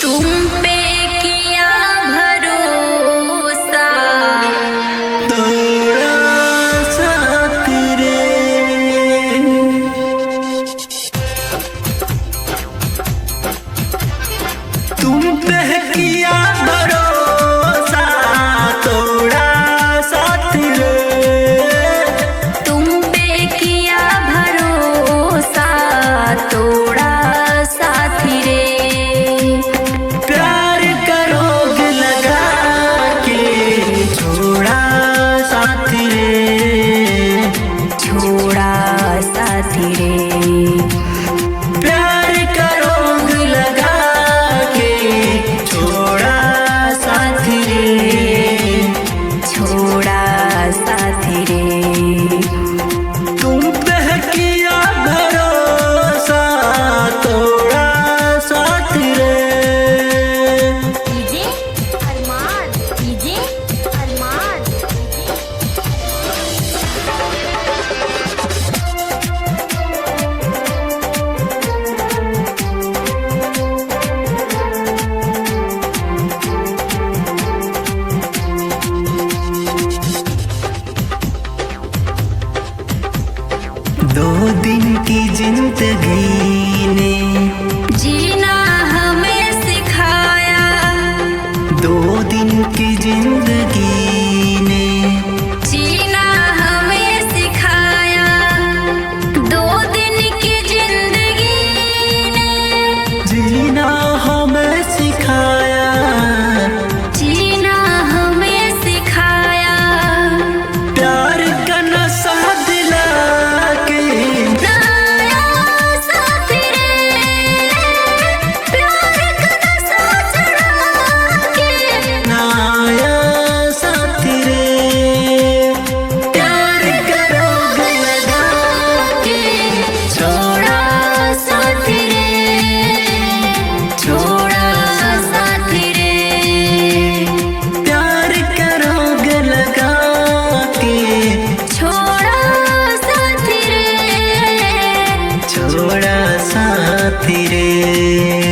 तुम पे किया भरोसा तोड़ा साथ रे। तुम पे किया भरोसा तोड़ा साथ रे। तुम पे किया भरोसा तोड़ा साथी रे। प्यार का रोग लगा के छोड़ा साथ रे। छोड़ा साथी रे। प्यार का रोग लगा के छोड़ा साथ रे। छोड़ा साथी रे। तुम पे किया भरोसा तोड़ा साथ रे। डीजे अरमान, डीजे अरमान। 2 दिन की जिंदगी ने जीना हमें सिखाया। 2 दिन की जिंदगी ने जीना हमें सिखाया। 2 दिन की जिंदगी ने जीना हमें सिखाया। जीना हमें सिखाया। प्यार का नशा दिला के नया साथी रे। प्यार का नशा चढ़ा के नाया साथ रे। प्यार का रोग लगा के छोड़ा साथी रे। छोड़ा साथी रे। प्यार का रोग लगा के छोड़ा साथी रे। छोड़ा साथ रे।